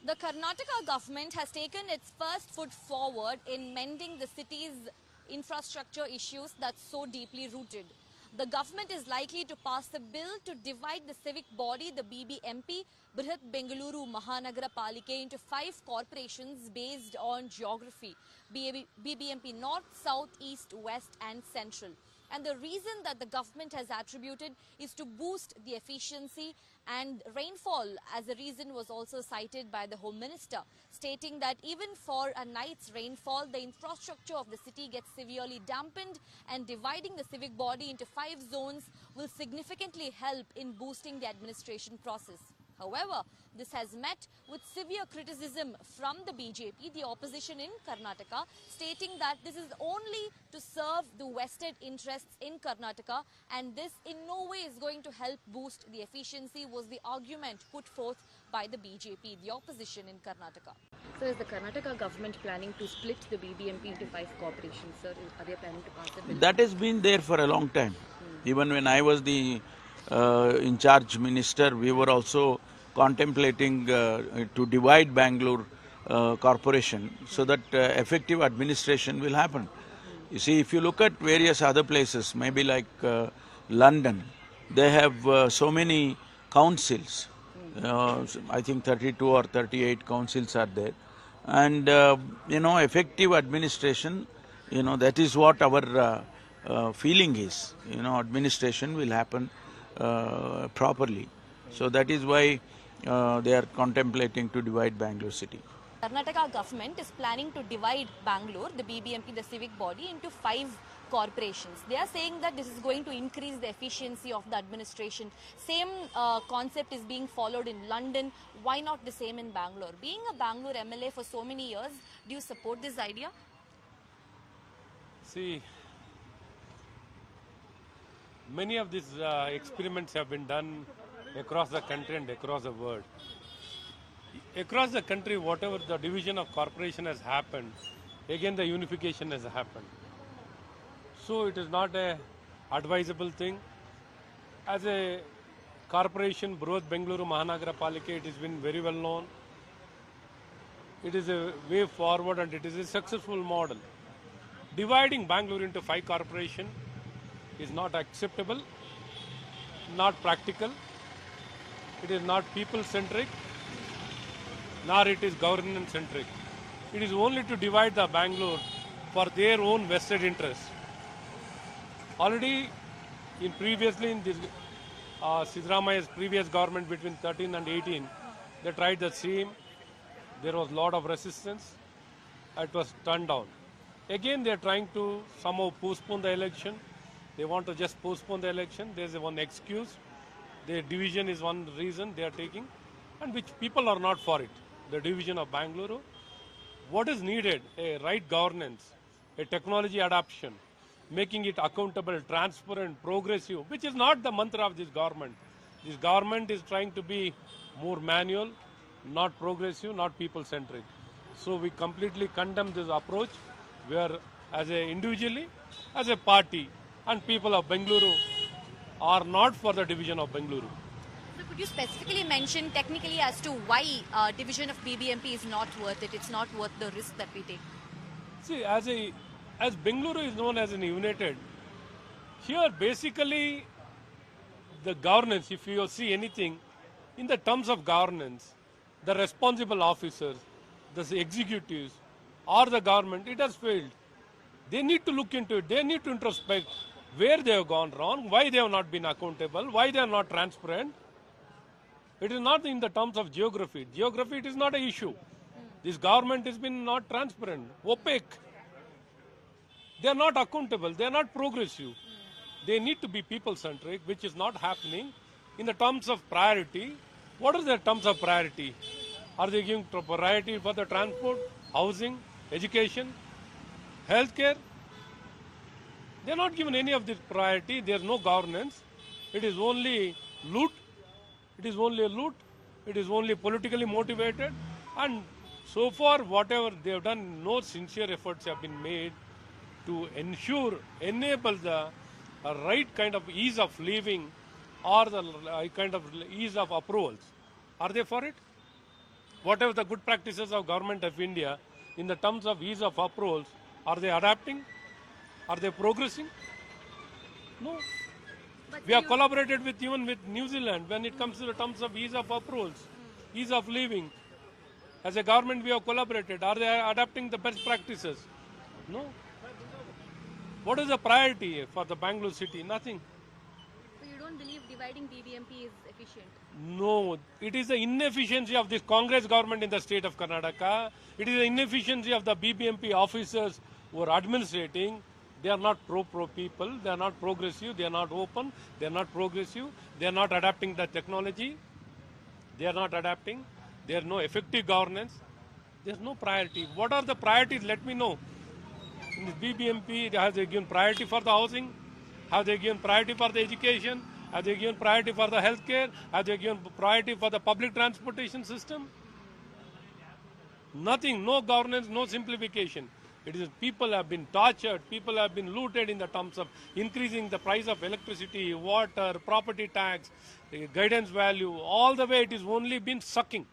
The Karnataka government has taken its first foot forward in mending the city's infrastructure issues that's so deeply rooted. The government is likely to pass a bill to divide the civic body, the BBMP, Brihat Bengaluru Mahanagara Palike, into 5 corporations based on geography: BBMP North, South, East, West and Central. And the reason that the government has attributed is to boost the efficiency, and rainfall as a reason was also cited by the Home Minister, stating that even for a night's rainfall, the infrastructure of the city gets severely dampened, and dividing the civic body into 5 zones will significantly help in boosting the administration process. However, this has met with severe criticism from the BJP, the opposition in Karnataka, stating that this is only to serve the vested interests in Karnataka, and this in no way is going to help boost the efficiency, was the argument put forth by the BJP, the opposition in Karnataka. So is the Karnataka government planning to split the BBMP into 5 corporations, sir? Are they planning to pass a bill? That has been there for a long time. Even when I was the in charge minister, we were also contemplating to divide Bangalore corporation so that effective administration will happen. You see, if you look at various other places, maybe like London, they have so many councils. I think 32 or 38 councils are there. And, effective administration, that is what our feeling is. Administration will happen properly. So that is why they are contemplating to divide Bangalore city. Karnataka government is planning to divide Bangalore, the BBMP, the civic body, into 5 corporations. They are saying that this is going to increase the efficiency of the administration. Same concept is being followed in London. Why not the same in Bangalore? Being a Bangalore MLA for so many years, do you support this idea? See, many of these experiments have been done across the country and across the world. Across the country, whatever the division of corporation has happened, again the unification has happened. So it is not a advisable thing. As a corporation, Brihat Bengaluru Mahanagara Palike, it has been very well known. It is a way forward and it is a successful model. Dividing Bangalore into 5 corporations is not acceptable, not practical. It is not people-centric, nor it is governance-centric. It is only to divide the Bangalore for their own vested interests. Already, previously in this Siddaramaia's previous government between 13 and 18, they tried the same. There was a lot of resistance. It was turned down. Again, they are trying to somehow postpone the election. They want to just postpone the election. There is one excuse. The division is one reason they are taking, and which people are not for it. The division of Bangalore. What is needed? A right governance, a technology adoption, making it accountable, transparent, progressive, which is not the mantra of this government. This government is trying to be more manual, not progressive, not people-centric. So we completely condemn this approach, where as a individually, as a party, and people of Bengaluru are not for the division of Bengaluru. So could you specifically mention technically as to why division of BBMP is not worth it? It's not worth the risk that we take. See, as Bengaluru is known as an united, here basically the governance, if you see anything, in the terms of governance, the responsible officers, the executives, or the government, it has failed. They need to look into it. They need to introspect where they have gone wrong, why they have not been accountable, why they are not transparent. It is not in the terms of geography. Geography, it is not an issue. This government has been not transparent, opaque. They are not accountable. They are not progressive. They need to be people-centric, which is not happening. In the terms of priority, what are the terms of priority? Are they giving priority for the transport, housing, education, healthcare? They are not given any of this priority. There is no governance. It is only loot. It is only a loot. It is only politically motivated. And so far, whatever they have done, no sincere efforts have been made to enable the right kind of ease of living or the kind of ease of approvals. Are they for it? whatever the good practices of government of India in the terms of ease of approvals, are they adapting? Are they progressing? No. We have collaborated with even with New Zealand when it comes to the terms of ease of approvals, ease of living. As a government, we have collaborated. Are they adapting the best practices? No. What is the priority for the Bangalore city? Nothing. So you don't believe dividing BBMP is efficient? No, it is the inefficiency of this Congress government in the state of Karnataka. It is the inefficiency of the BBMP officers who are administrating. They are not pro people. They are not progressive. They are not open. They are not progressive. They are not adapting the technology. They are not adapting. There is no effective governance. There is no priority. What are the priorities? Let me know. In this BBMP, have they given priority for the housing? Have they given priority for the education? Have they given priority for the healthcare? Have they given priority for the public transportation system? Nothing, no governance, no simplification. It is people have been tortured, people have been looted in the terms of increasing the price of electricity, water, property tax, guidance value, all the way it is only been sucking.